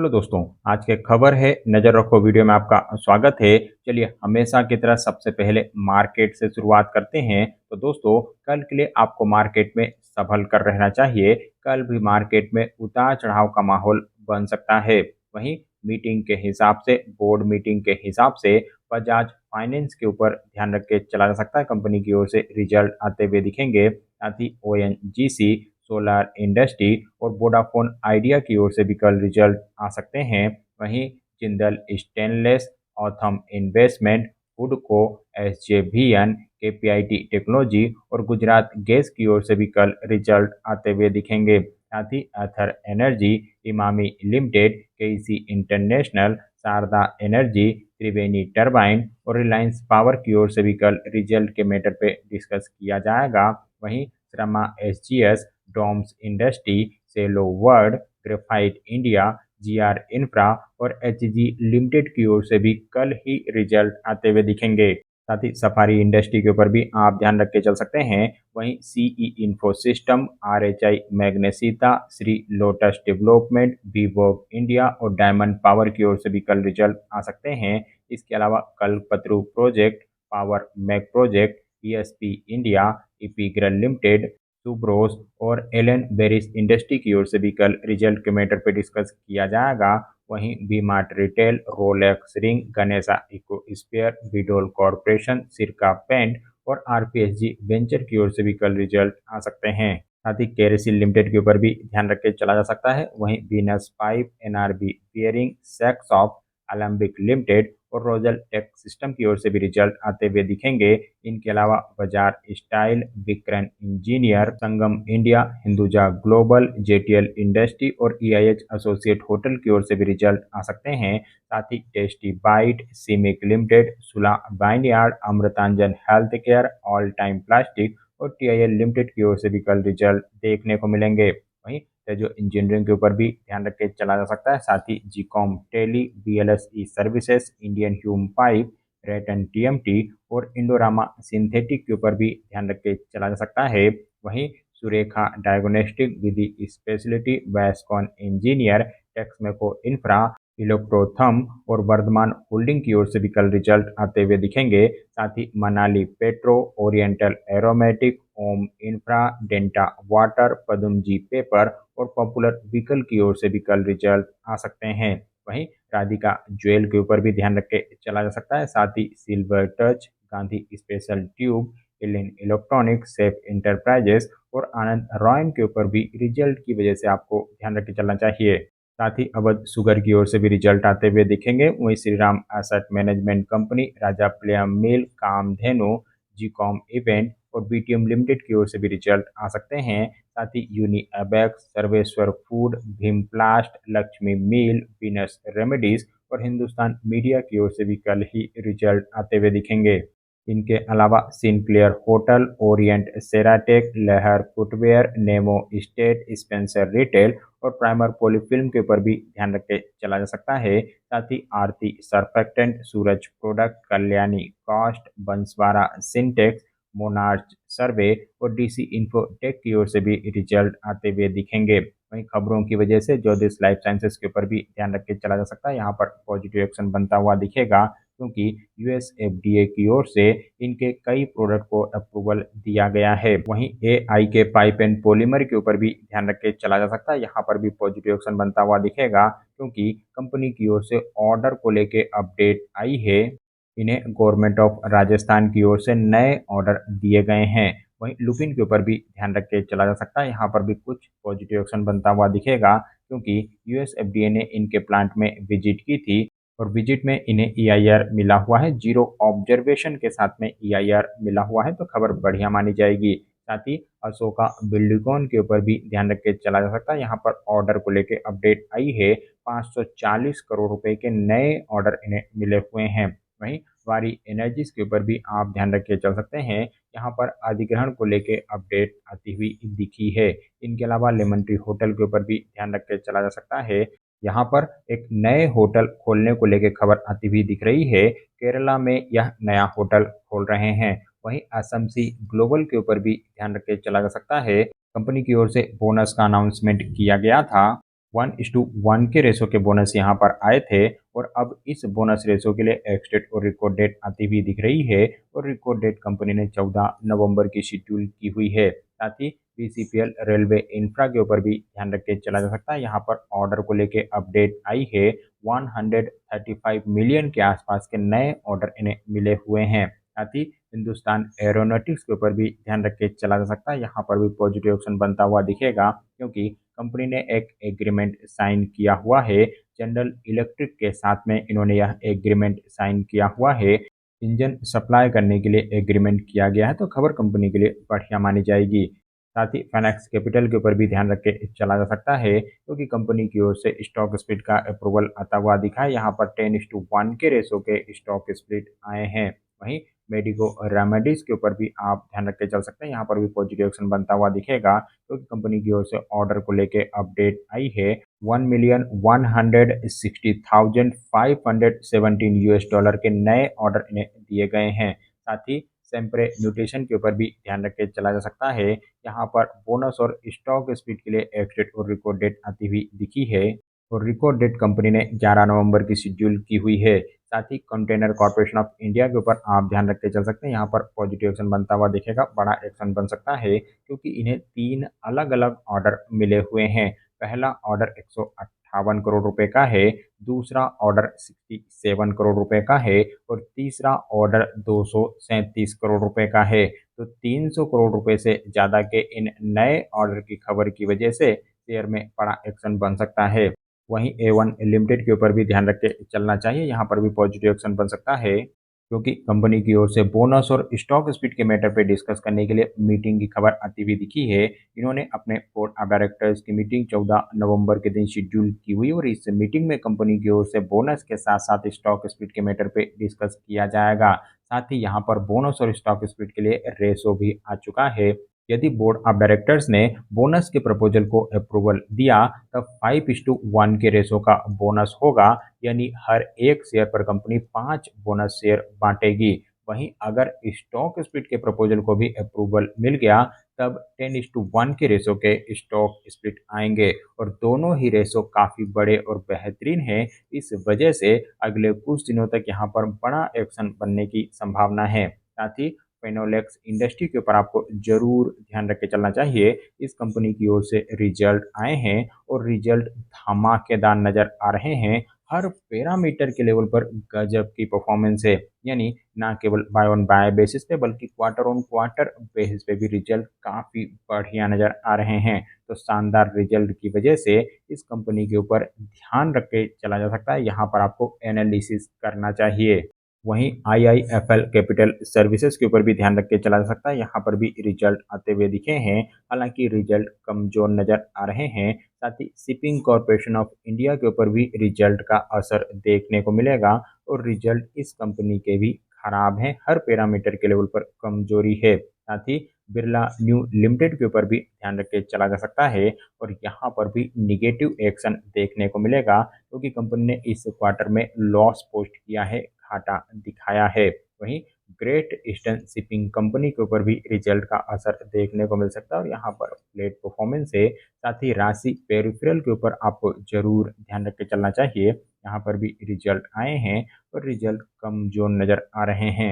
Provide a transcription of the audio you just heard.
Hello दोस्तों, आज के खबर है नज़र रखो वीडियो में आपका स्वागत है। चलिए हमेशा की तरह सबसे पहले मार्केट से शुरुआत करते हैं। तो दोस्तों, कल के लिए आपको मार्केट में संभल कर रहना चाहिए। कल भी मार्केट में उतार चढ़ाव का माहौल बन सकता है। वहीं मीटिंग के हिसाब से, बोर्ड मीटिंग के हिसाब से बजाज फाइनेंस के ऊपर ध्यान रख के चला जा सकता है। कंपनी की ओर से रिजल्ट आते हुए दिखेंगे। साथ ही ओएनजीसी, सोलर इंडस्ट्री और वोडाफोन आइडिया की ओर से भी कल रिजल्ट आ सकते हैं। वहीं जिंदल स्टेनलेस, ऑथम इन्वेस्टमेंट, हुडको, एसजेवीएन, केपीआईटी टेक्नोलॉजी और गुजरात गैस की ओर से भी कल रिजल्ट आते हुए दिखेंगे। साथ ही Ather energy, Emami limited, KEC international, Sharda energy, Triveni turbine और रिलायंस पावर की ओर से भी कल रिजल्ट के मैटर पे डिस्कस किया जाएगा। वहीं श्रमा SGS, Doms industry, Cello world, graphite India, GR infra और एचजी लिमिटेड की ओर से भी कल ही रिजल्ट आते हुए दिखेंगे। साथ ही सफारी इंडस्ट्री के ऊपर भी आप ध्यान रख के चल सकते हैं। वहीं CE Info System, RHI Magnesita, Shree Lotus Development, Vivo India और डायमंड पावर की ओर से भी कल रिजल्ट आ सकते हैं। इसके अलावा Kalpataru project, power mech project, ESP India, Epigral limited, Subros और एलन बेरिस इंडस्ट्री की ओर से भी कल रिजल्ट के मैटर पर डिस्कस किया जाएगा। वहीं V mart retail, Rolex ring, Ganesha ecosphere, विडोल कॉरपोरेशन, सिरका पेंट और आरपीएसजी वेंचर की ओर से भी कल रिजल्ट आ सकते हैं। साथ ही केरेसिल लिमिटेड के ऊपर भी ध्यान रख के चला जा सकता है। वहीं Venus pipe, NRB bearing, Saksoft, Alembic limited और रोजल टेक सिस्टम की ओर से भी रिजल्ट आते हुए दिखेंगे। इनके अलावा Baazar style, Vikran engineer, Sangam India, Hinduja global, JTL industry और ईआईएच एसोसिएट होटल की ओर से भी रिजल्ट आ सकते हैं। साथ ही tasty bite, Seamec limited, Sula vineyard, Amrutanjan health care, all time plastic और टीआईएल लिमिटेड की ओर से भी कल रिजल्ट देखने को मिलेंगे। वहीं जो इंजीनियरिंग के ऊपर भी ध्यान रख के चला जा सकता है। साथ ही Gcom tele, BLSE services, Indian hume pipe, Ratan TMT और इंडोरामा सिंथेटिक के ऊपर भी ध्यान रख के चला जा सकता है। वहीं सुरेखा डायग्नोस्टिक, विधि स्पेशलिटी, वैस्कॉन इंजीनियर, टेक्समेको इंफ्रा, इलेक्ट्रोथम और वर्धमान होल्डिंग की ओर से भी कल रिजल्ट आते हुए दिखेंगे। साथ ही मनाली पेट्रो, ओरिएंटल एरोमेटिक, ओम इंफ्रा, डेंटा वाटर, पदुमजी पेपर और पॉपुलर व्हीकल की ओर से भी कल रिजल्ट आ सकते हैं। वहीं राधिका ज्वेल के ऊपर भी ध्यान रख के चला जा सकता है। साथ ही silver touch, Gandhi special tube, Elin electronic, safe enterprises और आनंद रॉयन के ऊपर भी रिजल्ट की वजह से आपको ध्यान रख के चलना चाहिए। साथ ही अवध शुगर की ओर से भी रिजल्ट आते हुए दिखेंगे। वहीं Shriram asset management company, Rajapalayam mill, Kamdhenu, Gcom event और बीटीएम लिमिटेड की ओर से भी रिजल्ट आ सकते हैं। साथ ही uni abex, Sarveshwar food, Bhimplast, Lakshmi mill, Venus remedies और हिंदुस्तान मीडिया की ओर से भी कल ही रिजल्ट आते हुए दिखेंगे। इनके अलावा सिनक्लेयर होटल, ओरिएंट सेराटेक, लहर footwear, Nemo state, Spencer retail और प्राइमर पॉलीफिल्म के ऊपर भी ध्यान रख के चला जा सकता है। साथ ही Aarti surfactant, Suraj product, Kalyani cast, Banswara syntex, Monarch survey और डीसी इन्फोटेक की ओर से भी रिजल्ट आते हुए दिखेंगे। वहीं खबरों की वजह से ज्योतिष लाइफ साइंसेज के ऊपर भी ध्यान रख के चला जा सकता है। यहाँ पर पॉजिटिव एक्शन बनता हुआ दिखेगा, क्योंकि यूएस एफडीए की ओर से इनके कई प्रोडक्ट को अप्रूवल दिया गया है। वहीं एआई के पाइप एंड पॉलीमर के ऊपर भी ध्यान रख के चला जा सकता है। यहाँ पर भी पॉजिटिव एक्शन बनता हुआ दिखेगा, क्योंकि कंपनी की ओर से ऑर्डर को लेके अपडेट आई है। इन्हें गवर्नमेंट ऑफ राजस्थान की ओर से नए ऑर्डर दिए गए हैं। वहीं लुपिन के ऊपर भी ध्यान रख के चला जा सकता है। यहाँ पर भी कुछ पॉजिटिव एक्शन बनता हुआ दिखेगा, क्योंकि यूएस एफडीए ने इनके प्लांट में विजिट की थी और विजिट में इन्हें ईआईआर मिला हुआ है। जीरो ऑब्जर्वेशन के साथ में ईआईआर मिला हुआ है, तो खबर बढ़िया मानी जाएगी। साथ ही अशोका बिल्डिकॉन के ऊपर भी ध्यान रख के चला जा सकता है। यहाँ पर ऑर्डर को लेके अपडेट आई है। 540 करोड़ रुपए के नए ऑर्डर इन्हें मिले हुए हैं। वहीं वारी एनर्जीज के ऊपर भी आप ध्यान रख के चल सकते हैं। यहाँ पर अधिग्रहण को लेके अपडेट आती हुई दिखी है। इनके अलावा लेमन ट्री होटल के ऊपर भी ध्यान रख के चला जा सकता है। यहाँ पर एक नए होटल खोलने को लेकर खबर आती हुई दिख रही है। केरला में यह नया होटल खोल रहे हैं। वहीं एसएमसी ग्लोबल के ऊपर भी ध्यान रख के चला जा सकता है। कंपनी की ओर से बोनस का अनाउंसमेंट किया गया था। 1:1 के रेशो के बोनस यहाँ पर आए थे और अब इस बोनस रेशो के लिए एक्सडेट और रिकॉर्ड डेट आती हुई दिख रही है और रिकॉर्ड डेट कंपनी ने 14 नवंबर की शेड्यूल की हुई है। साथ ही बीसीपीएल रेलवे इंफ्रा के ऊपर भी ध्यान रख के चला जा सकता है। यहाँ पर ऑर्डर को लेके अपडेट आई है। 135 मिलियन के आसपास के नए ऑर्डर इन्हें मिले हुए हैं। साथ ही हिंदुस्तान एरोनॉटिक्स के ऊपर भी ध्यान रख के चला जा सकता है। यहाँ पर भी पॉजिटिव ऑप्शन बनता हुआ दिखेगा क्योंकि कंपनी ने एक एग्रीमेंट साइन किया हुआ है। जनरल इलेक्ट्रिक के साथ में इन्होंने यह एग्रीमेंट साइन किया हुआ है। इंजन सप्लाई करने के लिए एग्रीमेंट किया गया है तो खबर कंपनी के लिए बढ़िया मानी जाएगी। साथ ही फाइनेक्स कैपिटल के ऊपर भी ध्यान रख के चला जा सकता है क्योंकि कंपनी की ओर से स्टॉक स्प्लिट का अप्रूवल आता हुआ दिखा है। यहाँ पर 10:1 के रेशो के स्टॉक स्प्लिट आए हैं। वहीं मेडिको रेमेडीज के ऊपर भी आप ध्यान रख के चल सकते हैं। यहाँ पर भी पॉजिटिव एक्शन बनता हुआ दिखेगा क्योंकि कंपनी की ओर से ऑर्डर को लेके अपडेट आई है। 1,160,517 यूएस डॉलर के नए ऑर्डर इन्हें दिए गए हैं। साथ ही सेम्प्रे न्यूट्रिशन के ऊपर भी ध्यान रख के चला जा सकता है। यहाँ पर बोनस और स्टॉक स्प्लिट के लिए एक्सडेट और रिकॉर्ड डेट आती हुई दिखी है और रिकॉर्ड डेट कंपनी ने 11 नवंबर की शेड्यूल की हुई है। साथ ही कंटेनर कॉर्पोरेशन ऑफ इंडिया के ऊपर आप ध्यान रख के चल सकते हैं। यहाँ पर पॉजिटिव एक्शन बनता हुआ दिखेगा, बड़ा एक्शन बन सकता है क्योंकि इन्हें 3 अलग-अलग ऑर्डर मिले हुए हैं। पहला ऑर्डर 158 करोड़ रुपए का है, दूसरा ऑर्डर 67 करोड़ रुपए का है और तीसरा ऑर्डर 237 करोड़ रुपए का है। तो 300 करोड़ रुपए से ज़्यादा के इन नए ऑर्डर की खबर की वजह से शेयर में बड़ा एक्शन बन सकता है। वहीं A1 लिमिटेड के ऊपर भी ध्यान रख के चलना चाहिए। यहाँ पर भी पॉजिटिव एक्शन बन सकता है क्योंकि कंपनी की ओर से बोनस और स्टॉक स्प्लिट के मैटर पे डिस्कस करने के लिए मीटिंग की खबर आती हुई दिखी है। इन्होंने अपने बोर्ड ऑफ डायरेक्टर्स की मीटिंग 14 नवंबर के दिन शेड्यूल की हुई और इस मीटिंग में कंपनी की ओर से बोनस के साथ साथ स्टॉक स्प्लिट के मैटर पे डिस्कस किया जाएगा। साथ ही यहाँ पर बोनस और स्टॉक स्प्लिट के लिए रेशो भी आ चुका है। यदि बोर्ड ऑफ डायरेक्टर्स ने बोनस के प्रपोजल को अप्रूवल दिया तब 5:1 के रेशो का बोनस होगा, यानी हर एक शेयर पर कंपनी 5 बोनस शेयर बांटेगी। वहीं अगर स्टॉक स्प्लिट के प्रपोजल को भी अप्रूवल मिल गया तब 10:1 के रेशो के स्टॉक स्प्लिट आएंगे और दोनों ही रेशो काफ़ी बड़े और बेहतरीन हैं। इस वजह से अगले कुछ दिनों तक यहाँ पर बड़ा एक्शन बनने की संभावना है। साथ ही फेनोलेक्स इंडस्ट्री के ऊपर आपको जरूर ध्यान रख के चलना चाहिए। इस कंपनी की ओर से रिजल्ट आए हैं और रिजल्ट धमाकेदार नजर आ रहे हैं। हर पैरामीटर के लेवल पर गजब की परफॉर्मेंस है, यानी ना केवल बाय ऑन बाय बेसिस पे बल्कि क्वार्टर ऑन क्वार्टर बेसिस पे भी रिजल्ट काफ़ी बढ़िया नजर आ रहे हैं। तो शानदार रिजल्ट की वजह से इस कंपनी के ऊपर ध्यान रख के चला जा सकता है। यहाँ पर आपको एनालिसिस करना चाहिए। वहीं आईआईएफएल कैपिटल सर्विसेज के ऊपर भी ध्यान रख के चला जा सकता है। यहाँ पर भी रिजल्ट आते हुए दिखे हैं, हालांकि रिजल्ट कमजोर नजर आ रहे हैं। साथ ही शिपिंग कॉरपोरेशन ऑफ इंडिया के ऊपर भी रिजल्ट का असर देखने को मिलेगा और रिजल्ट इस कंपनी के भी खराब हैं, हर पैरामीटर के लेवल पर कमजोरी है। साथ ही बिरला न्यू लिमिटेड के ऊपर भी ध्यान रख के चला जा सकता है और यहाँ पर भी निगेटिव एक्शन देखने को मिलेगा क्योंकि कंपनी ने इस क्वार्टर में लॉस पोस्ट किया है, घाटा दिखाया है। वहीं ग्रेट ईस्टर्न शिपिंग कंपनी के ऊपर भी रिजल्ट का असर देखने को मिल सकता है और यहाँ पर फ्लैट परफॉर्मेंस है। साथ ही राशि पेरिफेरल के ऊपर आपको जरूर ध्यान रख के चलना चाहिए। यहाँ पर भी रिजल्ट आए हैं और रिजल्ट कमजोर नजर आ रहे हैं।